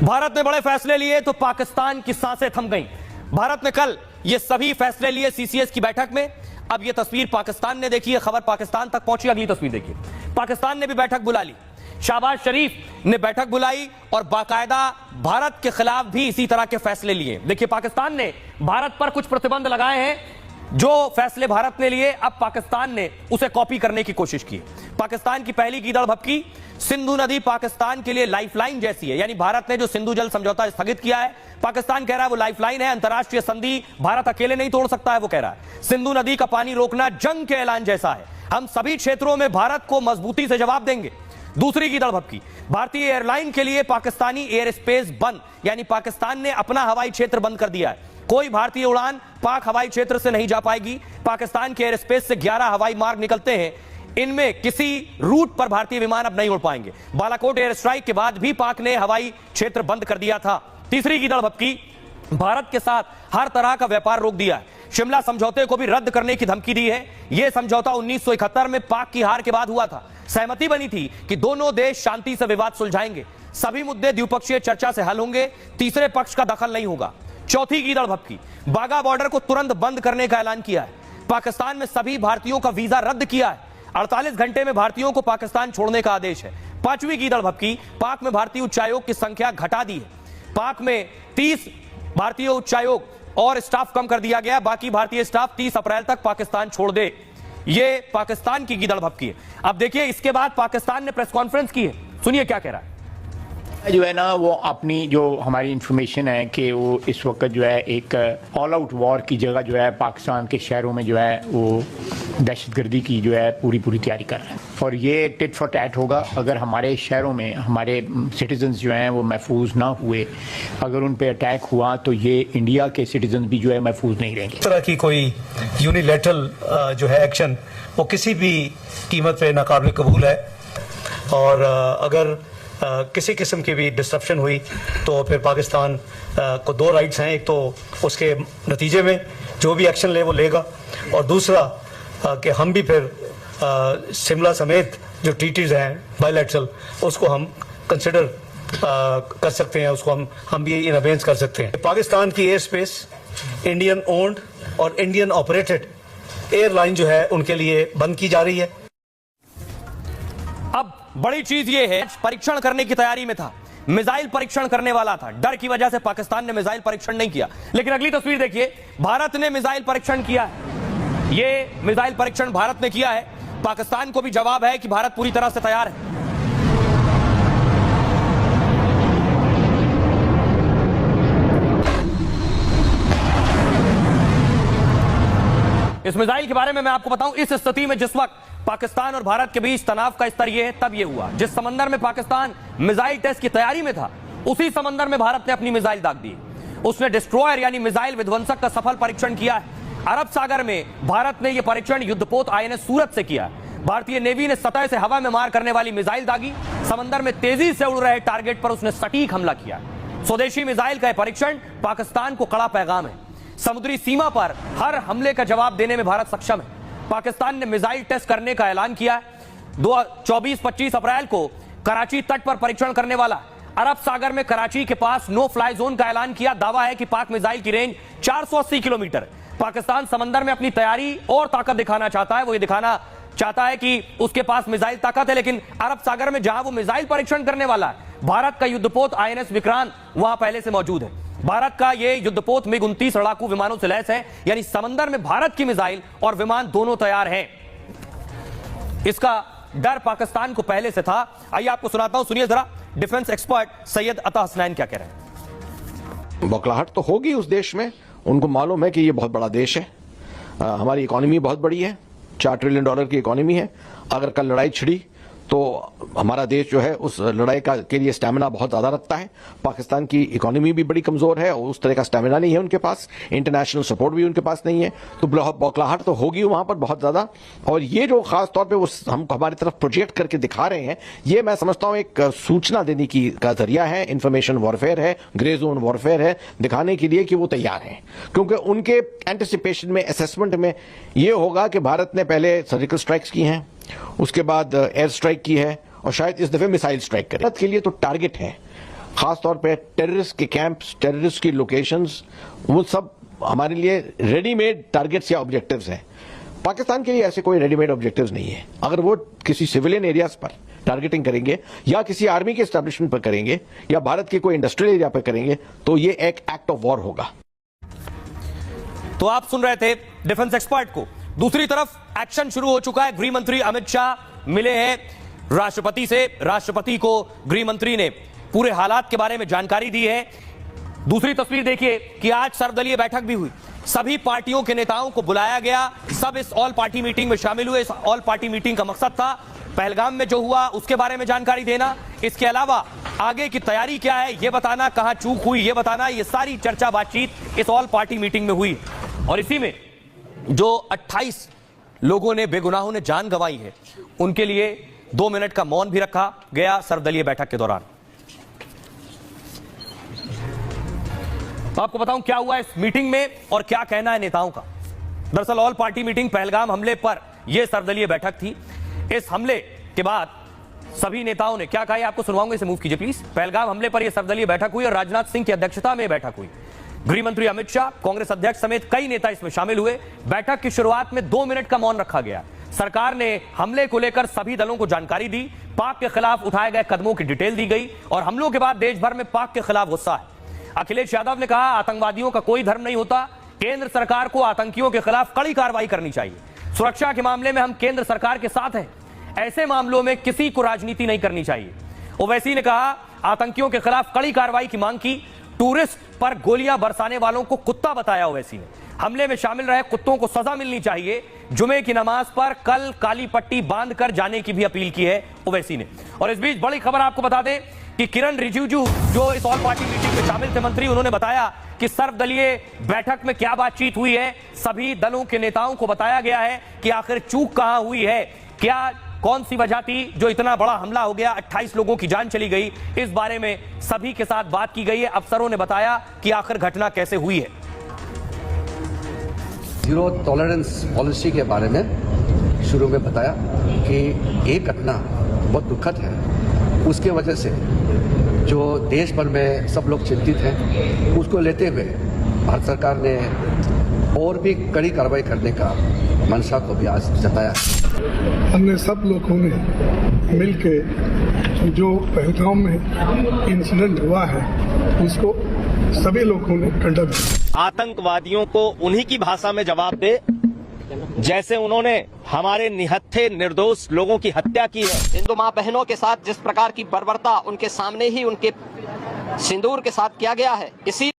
भारत ने बड़े फैसले लिए तो पाकिस्तान की सांसें थम गईं। भारत ने कल ये सभी फैसले लिए सीसीएस की बैठक में। अब ये तस्वीर पाकिस्तान ने देखी है, खबर पाकिस्तान तक पहुंची। अगली तस्वीर देखिए, पाकिस्तान ने भी बैठक बुला ली। शहबाज शरीफ ने बैठक बुलाई और बाकायदा भारत के खिलाफ भी इसी तरह के फैसले लिए। देखिए, पाकिस्तान ने भारत पर कुछ प्रतिबंध लगाए हैं। जो फैसले भारत ने लिए, अब पाकिस्तान ने उसे कॉपी करने की कोशिश की। पाकिस्तान की पहली कीदड़ भपकी, सिंधु नदी पाकिस्तान के लिए लाइफलाइन जैसी है। यानी भारत ने जो सिंधु जल समझौता स्थगित किया है, पाकिस्तान कह रहा है वो लाइफलाइन है, अंतर्राष्ट्रीय संधि भारत अकेले नहीं तोड़ सकता है। वो कह रहा है सिंधु नदी का पानी रोकना जंग के ऐलान जैसा है, हम सभी क्षेत्रों में भारत को मजबूती से जवाब देंगे। दूसरी कीदड़ भपकी, भारतीय एयरलाइन के लिए पाकिस्तानी एयर स्पेस बंद, यानी पाकिस्तान ने अपना हवाई क्षेत्र बंद कर दिया है। कोई भारतीय उड़ान पाक हवाई क्षेत्र से नहीं जा पाएगी। पाकिस्तान के एयर स्पेस से 11 हवाई मार्ग निकलते हैं, इनमें किसी रूट पर भारतीय विमान अब नहीं उड़ पाएंगे। बालाकोट एयर स्ट्राइक के बाद भी पाक ने हवाई क्षेत्र बंद कर दिया था। तीसरी कीदड़ भपकी, भारत के साथ हर तरह का व्यापार रोक दिया है। शिमला समझौते को भी रद्द करने की धमकी दी है। यह समझौता 1971 में पाक की हार के बाद हुआ था। सहमति बनी थी कि दोनों देश शांति से विवाद सुलझाएंगे, सभी मुद्दे द्विपक्षीय चर्चा से हल होंगे, तीसरे पक्ष का दखल नहीं होगा। चौथी कीदड़ भपकी, बाघा बॉर्डर को तुरंत बंद करने का ऐलान किया है। पाकिस्तान में सभी भारतीयों का वीजा रद्द किया है। 48 घंटे में भारतीयों को पाकिस्तान छोड़ने का आदेश है। पांचवी कीदड़ भपकी, पाक में भारतीय उच्चायोग की संख्या घटा दी है। पाक में 30 भारतीय उच्चायोग और स्टाफ कम कर दिया गया। बाकी भारतीय स्टाफ 30 अप्रैल तक पाकिस्तान छोड़ दे। यह पाकिस्तान की कीदड़ भपकी है। अब देखिए, इसके बाद पाकिस्तान ने प्रेस कॉन्फ्रेंस की है, सुनिए क्या कह रहा है। जो है ना, वो अपनी जो हमारी इंफॉर्मेशन है कि वो इस वक्त जो है एक ऑल आउट वॉर की जगह जो है पाकिस्तान के शहरों में जो है वो दहशतगर्दी की जो है पूरी तैयारी कर रहे हैं। और ये टिट फॉर टैट होगा। अगर हमारे शहरों में हमारे सिटीजन्स जो हैं वो महफूज ना हुए, अगर उन पे अटैक हुआ, तो ये इंडिया के सिटीजन भी जो है महफूज नहीं रहेंगे। इस तरह की कोई यूनिलैटरल जो है एक्शन, वो किसी भी कीमत पे नाकाबिल कबूल है। और अगर किसी किस्म की भी डिस्ट्रप्शन हुई तो फिर पाकिस्तान को दो राइट्स हैं। एक तो उसके नतीजे में जो भी एक्शन ले वो लेगा, और दूसरा कि हम भी फिर शिमला समेत जो ट्रीटीज हैं बायलैटरल, उसको हम कंसिडर कर सकते हैं, उसको हम भी इन अबेंस कर सकते हैं। पाकिस्तान की एयर स्पेस इंडियन ओन्ड और इंडियन ऑपरेटेड एयरलाइन जो है उनके लिए बंद की जा रही है। अब बड़ी चीज यह है, परीक्षण करने की तैयारी में था, मिसाइल परीक्षण करने वाला था। डर की वजह से पाकिस्तान ने मिसाइल परीक्षण नहीं किया। लेकिन अगली तस्वीर देखिए, भारत ने मिसाइल परीक्षण किया है। यह मिसाइल परीक्षण भारत ने किया है। पाकिस्तान को भी जवाब है कि भारत पूरी तरह से तैयार है। इस मिसाइल के बारे में मैं आपको बताऊं, इस स्थिति में जिस वक्त पाकिस्तान और भारत के बीच तनाव का स्तर यह है, तब यह हुआ। जिस समंदर में पाकिस्तान मिसाइल टेस्ट की तैयारी में था, उसी समंदर में भारत ने अपनी मिसाइल दाग दी। उसने डिस्ट्रॉयर यानी मिसाइल विध्वंसक का सफल परीक्षण किया है। अरब सागर में भारत ने यह परीक्षण युद्धपोत INS सूरत से किया। भारतीय नेवी ने सतह से हवा में मार करने वाली मिसाइल दागी। समंदर में तेजी से उड़ रहे टारगेट पर उसने सटीक हमला किया। स्वदेशी मिसाइल का यह परीक्षण पाकिस्तान को कड़ा पैगाम है। समुद्री सीमा पर हर हमले का जवाब देने में भारत सक्षम है। पाकिस्तान ने मिसाइल टेस्ट करने का ऐलान किया है। 24-25 अप्रैल को कराची तट पर परीक्षण करने वाला। अरब सागर में कराची के पास नो फ्लाई जोन का ऐलान किया। दावा है कि पाक मिसाइल की रेंज 480 किलोमीटर। पाकिस्तान समंदर में अपनी तैयारी और ताकत दिखाना चाहता है। वो ये दिखाना चाहता है कि उसके पास मिसाइल ताकत है, लेकिन अरब सागर में जहां वो मिसाइल परीक्षण करने वाला है, भारत का युद्धपोत INS विक्रांत वहां पहले से मौजूद है। भारत का यह युद्धपोत MiG-29 लड़ाकू विमानों से लैस है, यानी समंदर में भारत की मिसाइल और विमान दोनों तैयार हैं। इसका डर पाकिस्तान को पहले से था। आइए आपको सुनाता हूं, सुनिए जरा डिफेंस एक्सपर्ट सैयद अता हसनैन क्या कह रहे हैं। बौखलाहट तो होगी उस देश में। उनको मालूम है कि ये बहुत बड़ा देश है, हमारी इकोनॉमी बहुत बड़ी है, $4 ट्रिलियन की इकोनॉमी है। अगर कल लड़ाई छिड़ी तो हमारा देश जो है उस लड़ाई के लिए स्टैमिना बहुत ज्यादा रखता है। पाकिस्तान की इकोनॉमी भी बड़ी कमजोर है और उस तरह का स्टैमिना नहीं है उनके पास, इंटरनेशनल सपोर्ट भी उनके पास नहीं है। तो बौखलाहट तो होगी वहां पर बहुत ज्यादा। और ये जो खास तौर पे वो हम हमारी तरफ प्रोजेक्ट करके दिखा रहे हैं, ये मैं समझता हूं एक सूचना देने की का जरिया है, इंफॉर्मेशन वॉरफेयर है, ग्रे जोन वॉरफेयर है, दिखाने के लिए कि वो तैयार हैं। क्योंकि उनके एंटिसिपेशन में, असेसमेंट में ये होगा कि भारत ने पहले सर्जिकल स्ट्राइक्स की हैं, उसके बाद एयर स्ट्राइक की है और शायद इस दफे मिसाइल स्ट्राइक करे। भारत के लिए तो टारगेट है खासतौर पे टेररिस्ट के कैंप्स, टेररिस्ट की लोकेशंस, वो सब हमारे लिए रेडीमेड टारगेट्स या ऑब्जेक्टिव्स हैं। पाकिस्तान के लिए ऐसे कोई रेडीमेड ऑब्जेक्टिव्स नहीं है। अगर वो किसी सिविलियन एरियाज पर टारगेटिंग करेंगे या किसी आर्मी के एस्टेब्लिशमेंट पर करेंगे या भारत के कोई इंडस्ट्रियल एरिया पर करेंगे तो ये एक एक्ट ऑफ वॉर होगा। तो आप सुन रहे थे डिफेंस एक्सपर्ट को। दूसरी तरफ एक्शन शुरू हो चुका है। गृह मंत्री अमित शाह मिले हैं राष्ट्रपति से। राष्ट्रपति को गृह मंत्री ने पूरे हालात के बारे में जानकारी दी है। दूसरी तस्वीर देखिए कि आज सर्वदलीय बैठक भी हुई। सभी पार्टियों के नेताओं को बुलाया गया। सब इस ऑल पार्टी मीटिंग में शामिल हुए। इस ऑल पार्टी मीटिंग का मकसद था पहलगाम में जो हुआ उसके बारे में जानकारी देना, इसके अलावा आगे की तैयारी क्या है ये बताना, कहां चूक हुई ये बताना। ये सारी चर्चा बातचीत इस ऑल पार्टी मीटिंग में हुई। और इसी में जो 28 लोगों ने, बेगुनाहों ने जान गंवाई है, उनके लिए 2 मिनट का मौन भी रखा गया सर्वदलीय बैठक के दौरान। तो आपको बताऊं क्या हुआ इस मीटिंग में और क्या कहना है नेताओं का। दरअसल ऑल पार्टी मीटिंग पहलगाम हमले पर यह सर्वदलीय बैठक थी। इस हमले के बाद सभी नेताओं ने क्या कहा आपको सुनवाऊंगा, इसे मूव कीजिए प्लीज। पहलगाम हमले पर यह सर्वदलीय बैठक हुई और राजनाथ सिंह की अध्यक्षता में बैठक हुई। गृह मंत्री अमित शाह, कांग्रेस अध्यक्ष समेत कई नेता इसमें शामिल हुए। बैठक की शुरुआत में 2 मिनट का मौन रखा गया। सरकार ने हमले को लेकर सभी दलों को जानकारी दी। पाक के खिलाफ उठाए गए कदमों की डिटेल दी गई और हमलों के बाद देश भर में पाक के खिलाफ गुस्सा है। अखिलेश यादव ने कहा आतंकवादियों का कोई धर्म नहीं होता। केंद्र सरकार को आतंकियों के खिलाफ कड़ी कार्रवाई करनी चाहिए। सुरक्षा के मामले में हम केंद्र सरकार के साथ हैं। ऐसे मामलों में किसी को राजनीति नहीं करनी चाहिए। ओवैसी ने कहा आतंकियों के खिलाफ कड़ी कार्रवाई की मांग की। टूरिस्ट पर गोलियां बरसाने वालों को कुत्ता बताया ओवैसी ने। हमले में शामिल रहे कुत्तों को सजा मिलनी चाहिए। जुमे की नमाज पर कल काली पट्टी बांधकर जाने की भी अपील की है ओवैसी ने। और इस बीच बड़ी खबर आपको बता दें कि किरण रिजिजू जो इस ऑल पार्टी मीटिंग में शामिल थे मंत्री, उन्होंने बताया कि सर्वदलीय बैठक में क्या बातचीत हुई है। सभी दलों के नेताओं को बताया गया है कि आखिर चूक कहां हुई है, क्या कौन सी वजह थी जो इतना बड़ा हमला हो गया, 28 लोगों की जान चली गई। इस बारे में सभी के साथ बात की गई है। अफसरों ने बताया कि आखिर घटना कैसे हुई है। जीरो टॉलरेंस पॉलिसी के बारे में शुरू में बताया कि एक घटना बहुत दुखद है, उसके वजह से जो देश भर में सब लोग चिंतित हैं, उसको लेते हुए भारत सरकार ने और भी कड़ी कार्रवाई करने का मंशा को भी आज जताया। हमने सब लोगों ने मिलके जो पहलगाम में इंसिडेंट हुआ है उसको सभी लोगों ने कंडम किया। आतंकवादियों को उन्हीं की भाषा में जवाब दे जैसे उन्होंने हमारे निहत्थे निर्दोष लोगों की हत्या की है। हिंदू मां बहनों के साथ जिस प्रकार की बर्बरता उनके सामने ही उनके सिंदूर के साथ किया गया है, इसी